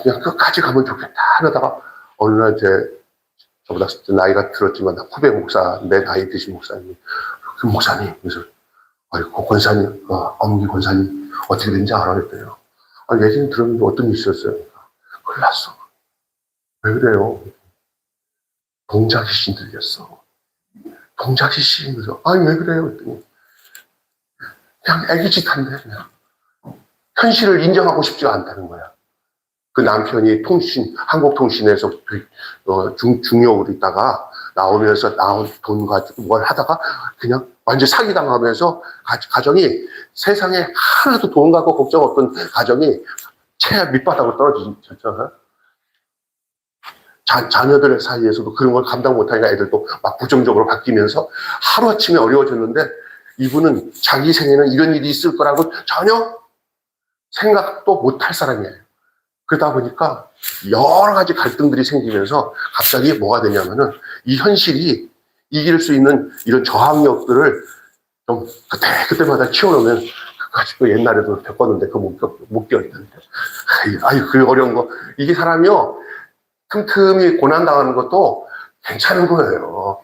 그냥 끝까지 가면 좋겠다 하다가 어느 날 저보다 나이가 들었지만 후배 목사, 내 나이 드신 목사님이, 그 목사님, 그래서, 아이고, 권사님, 엄기 권사님, 어떻게 된지 알아? 그랬대요. 예전에 들었는데 어떤 일이 있었어요? 큰일 났어. 왜 그래요? 동자귀신 들렸어. 동자귀신. 그래서, 왜 그래요? 그랬더니, 그냥 애기짓 한데, 그냥. 현실을 인정하고 싶지가 않다는 거야. 그 남편이 한국통신에서 중역으로 있다가 나오면서 나온 돈 가지고 뭘 하다가 그냥 완전 사기당하면서 가정이 세상에 하나도 돈 갖고 걱정 없던 가정이 최하 밑바닥으로 떨어지셨잖아요. 자녀들 사이에서도 그런 걸 감당 못하니까 애들도 막 부정적으로 바뀌면서 하루아침에 어려워졌는데, 이분은 자기 생에는 이런 일이 있을 거라고 전혀 생각도 못할 사람이에요. 그러다 보니까 여러 가지 갈등들이 생기면서 갑자기 뭐가 되냐면은 이 현실이 이길 수 있는 이런 저항력들을 좀 그때마다 키워놓으면 그까짓 옛날에도 겪었는데 그거 못 겪었는데. 그 어려운 거. 이게 사람이요, 틈틈이 고난당하는 것도 괜찮은 거예요.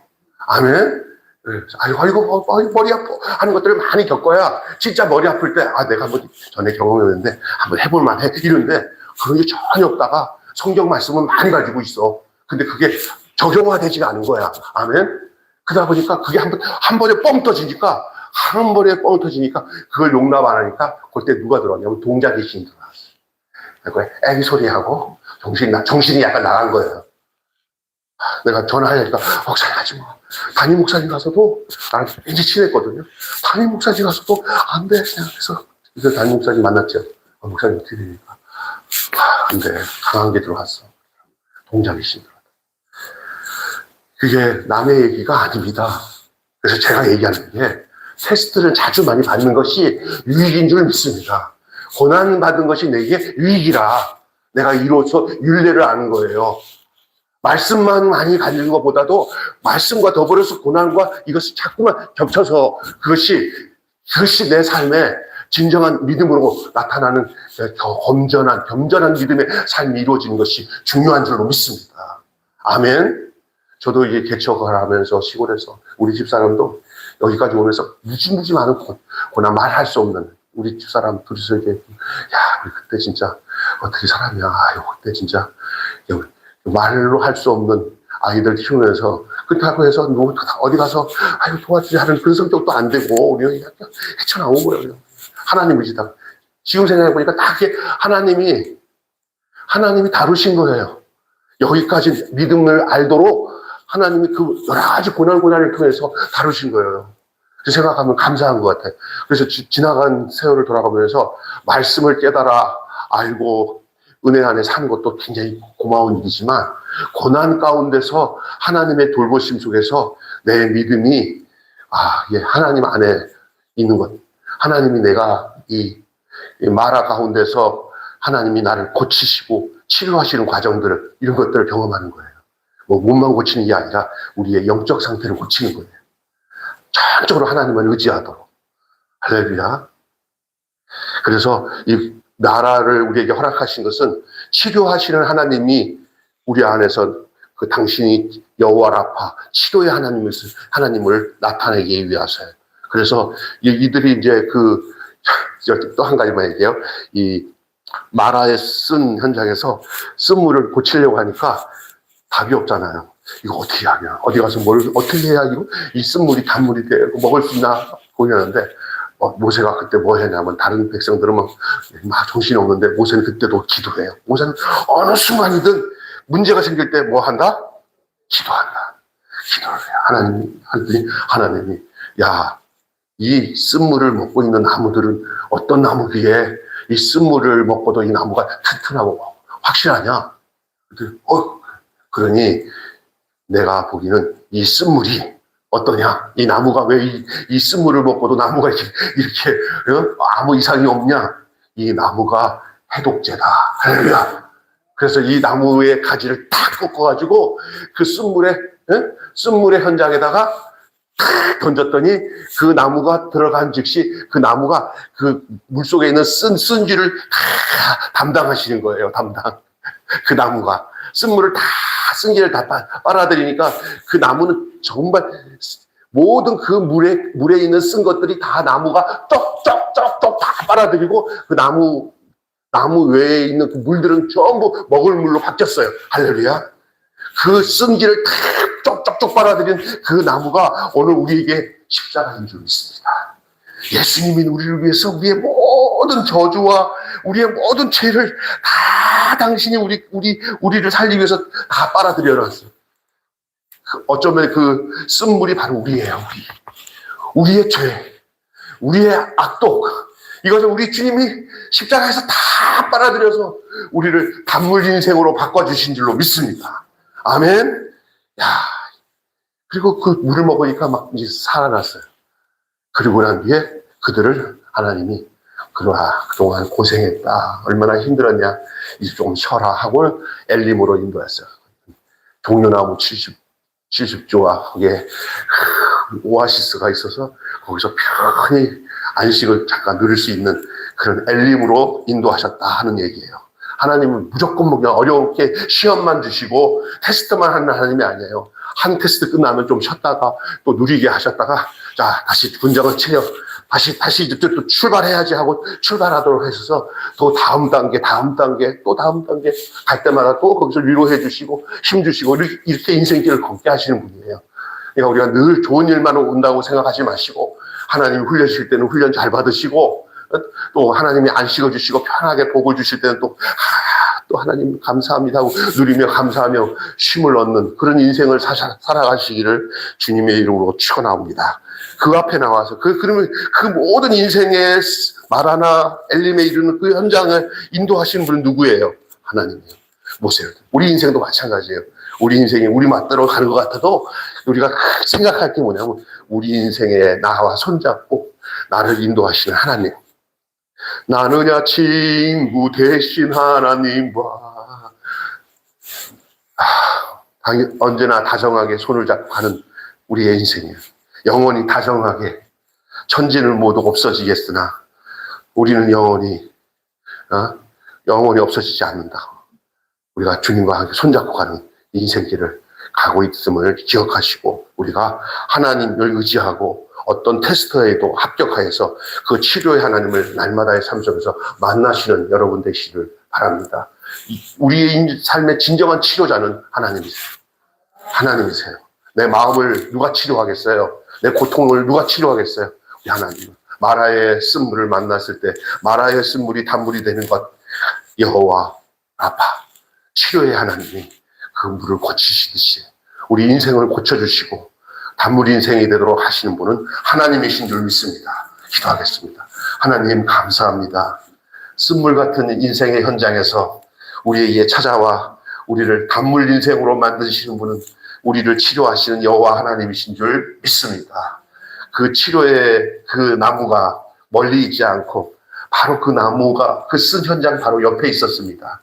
아멘? 아이고, 머리 아파 하는 것들을 많이 겪어야 진짜 머리 아플 때, 내가 한번 전에 경험했는데 한번 해볼만 해. 이런데 그런 게 전혀 없다가 성경 말씀은 많이 가지고 있어. 근데 그게 적용화되지가 않은 거야. 아멘? 그러다 보니까 그게 한 번에 뻥 터지니까, 그걸 용납 안 하니까 그때 누가 들어왔냐면 동자귀신이 들어왔어. 애기 소리하고 정신이 약간 나간 거예요. 내가 전화하니까, 목사님 하지 마. 담임 목사님 가서도, 나랑 굉장히 친했거든요. 담임 목사님 가서도 안 돼. 그래서 담임 목사님 만났죠. 목사님 어떻게 되니까. 안 돼. 강한 게 들어왔어. 동자귀신 들어왔다. 그게 남의 얘기가 아닙니다. 그래서 제가 얘기하는 게, 테스트를 자주 많이 받는 것이 유익인 줄 믿습니다. 고난받은 것이 내게 유익이라 내가 이로써 율례를 아는 거예요. 말씀만 많이 가지는 것보다도 말씀과 더불어서 고난과 이것을 자꾸만 겹쳐서 그것이 내 삶에 진정한 믿음으로 나타나는 겸전한 믿음의 삶이 이루어지는 것이 중요한 줄로 믿습니다. 아멘. 저도 이게 개척을 하면서 시골에서 우리 집사람도 여기까지 오면서 무지 많은 고난 말할 수 없는 우리 집사람 둘이서 이렇게, 우리 그때 진짜 어떻게 살았냐. 그때 진짜 말로 할 수 없는 아이들 키우면서 그렇다고 해서 누구 어디 가서 아유 도와주지 하는 그런 성격도 안 되고 우리는 약간 헤쳐나온 거예요. 하나님 의지다. 지금 생각해보니까 다 그게 하나님이 다루신 거예요. 여기까지 믿음을 알도록 하나님이 그 여러 가지 고난을 통해서 다루신 거예요. 생각하면 감사한 것 같아요. 그래서 지나간 세월을 돌아가면서 말씀을 깨달아 알고 은혜 안에 사는 것도 굉장히 고마운 일이지만 고난 가운데서 하나님의 돌보심 속에서 내 믿음이 하나님 안에 있는 것. 하나님이 내가 이 마라 가운데서 하나님이 나를 고치시고 치료하시는 과정들을 이런 것들을 경험하는 거예요. 뭐 몸만 고치는 게 아니라 우리의 영적 상태를 고치는 거예요. 전적으로 하나님을 의지하도록. 할렐루야. 그래서 이 나라를 우리에게 허락하신 것은 치료하시는 하나님이 우리 안에서 그 당신이 여호와 라파 치료의 하나님을 나타내기 위해서요. 그래서 이들이 이제 또 한 가지만 얘기해요. 이 마라에 쓴 현장에서 쓴물을 고치려고 하니까 답이 없잖아요. 이거 어떻게 하냐? 어디 가서 뭘 어떻게 해야 이 쓴물이 단물이 되고 먹을 수 있나 보이는데 모세가 그때 뭐 했냐면 다른 백성들은 막 정신이 없는데 모세는 그때도 기도해요. 모세는 어느 순간이든 문제가 생길 때 뭐 한다? 기도한다. 기도를 해요. 하나님이 이 쓴물을 먹고 있는 나무들은 어떤 나무기에 이 쓴물을 먹고도 이 나무가 튼튼하고 확실하냐? 그러니 내가 보기는 이 쓴물이 어떠냐? 이 나무가 왜 이 쓴물을 먹고도 나무가 이렇게 아무 이상이 없냐? 이 나무가 해독제다. 할렐루야. 그래서 이 나무의 가지를 탁 꺾어가지고 그 쓴물의 현장에다가 탁 던졌더니 그 나무가 들어간 즉시 그 나무가 그 물속에 있는 쓴쥐를 다 담당하시는 거예요. 그 나무가 쓴물을 쓴기를 다 빨아들이니까 그 나무는 정말 모든 그 물에 있는 쓴 것들이 다 나무가 쪽쪽쪽쪽 다 빨아들이고 그 나무 외에 있는 그 물들은 전부 먹을 물로 바뀌었어요. 할렐루야. 그 쓴기를 다 쪽쪽쪽 빨아들인 그 나무가 오늘 우리에게 십자가인 줄 믿습니다. 예수님이 우리를 위해서 우리의 모든 저주와 우리의 모든 죄를 다 당신이 우리를 살리기 위해서 다 빨아들여 놨어요. 어쩌면 그 쓴물이 바로 우리예요. 우리의 죄, 우리의 악독. 이것을 우리 주님이 십자가에서 다 빨아들여서 우리를 단물 인생으로 바꿔주신 줄로 믿습니다. 아멘. 그리고 그 물을 먹으니까 막 이제 살아났어요. 그리고 난 뒤에 그들을 하나님이 그동안 고생했다. 얼마나 힘들었냐. 이제 좀 쉬어라 하고 엘림으로 인도했어요. 종려나무 70조와 거기에 오아시스가 있어서 거기서 편히 안식을 잠깐 누릴 수 있는 그런 엘림으로 인도하셨다 하는 얘기예요. 하나님은 무조건 그냥 어렵게 시험만 주시고 테스트만 하는 하나님이 아니에요. 한 테스트 끝나면 좀 쉬었다가 또 누리게 하셨다가 자 다시 군정을 채워 다시 이제 또 출발해야지 하고 출발하도록 하셔서 또 다음 단계 갈 때마다 또 거기서 위로해 주시고 힘 주시고 이렇게 인생길을 걷게 하시는 분이에요. 그러니까 우리가 늘 좋은 일만 온다고 생각하지 마시고 하나님이 훈련 주실 때는 훈련 잘 받으시고 또 하나님이 안식을 주시고 편하게 복을 주실 때는 또 하나님 감사합니다 하고 누리며 감사하며 쉼을 얻는 그런 인생을 살아가시기를 주님의 이름으로 축원합니다. 그 앞에 나와서 그러면 그 모든 인생의 마라나 엘림에 이르는 그 현장을 인도하시는 분은 누구예요? 하나님이에요. 모세요. 우리 인생도 마찬가지예요. 우리 인생이 우리 맛대로 가는 것 같아도 우리가 생각할 게 뭐냐면 우리 인생에 나와 손잡고 나를 인도하시는 하나님. 나느냐 친구 대신 하나님과 언제나 다정하게 손을 잡고 가는 우리의 인생이에요. 영원히 다정하게 천지는 모두 없어지겠으나 우리는 영원히 없어지지 않는다. 우리가 주님과 함께 손잡고 가는 인생길을 가고 있음을 기억하시고 우리가 하나님을 의지하고 어떤 테스트에도 합격하여서 그 치료의 하나님을 날마다의 삶 속에서 만나시는 여러분 되시기를 바랍니다. 우리의 삶의 진정한 치료자는 하나님이세요. 하나님이세요. 내 마음을 누가 치료하겠어요? 내 고통을 누가 치료하겠어요? 우리 하나님. 마라의 쓴물을 만났을 때 마라의 쓴물이 단물이 되는 것, 여호와 라파, 치료의 하나님이 그 물을 고치시듯이 우리 인생을 고쳐주시고 단물 인생이 되도록 하시는 분은 하나님이신 줄 믿습니다. 기도하겠습니다. 하나님 감사합니다. 쓴물 같은 인생의 현장에서 우리에게 찾아와 우리를 단물 인생으로 만드시는 분은 우리를 치료하시는 여호와 하나님이신 줄 믿습니다. 그 치료의 그 나무가 멀리 있지 않고 바로 그 나무가 그 쓴 현장 바로 옆에 있었습니다.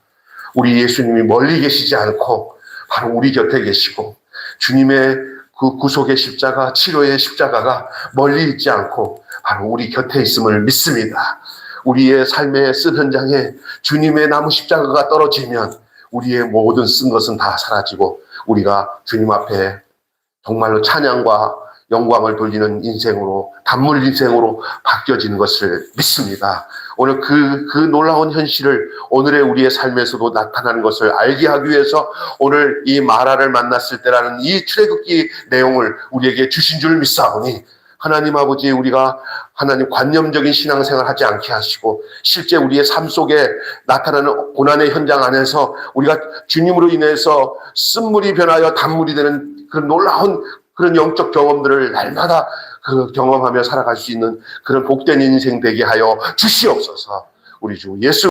우리 예수님이 멀리 계시지 않고 바로 우리 곁에 계시고 주님의 그 구속의 십자가, 치료의 십자가가 멀리 있지 않고 바로 우리 곁에 있음을 믿습니다. 우리의 삶의 쓴 현장에 주님의 나무 십자가가 떨어지면 우리의 모든 쓴 것은 다 사라지고 우리가 주님 앞에 정말로 찬양과 영광을 돌리는 인생으로, 단물 인생으로 바뀌어지는 것을 믿습니다. 오늘 그 놀라운 현실을 오늘의 우리의 삶에서도 나타나는 것을 알게 하기 위해서 오늘 이 마라를 만났을 때라는 이 출애굽기 내용을 우리에게 주신 줄 믿사오니 하나님 아버지, 우리가 하나님 관념적인 신앙생활 하지 않게 하시고 실제 우리의 삶 속에 나타나는 고난의 현장 안에서 우리가 주님으로 인해서 쓴물이 변하여 단물이 되는 그런 놀라운 그런 영적 경험들을 날마다 그 경험하며 살아갈 수 있는 그런 복된 인생 되게 하여 주시옵소서. 우리 주 예수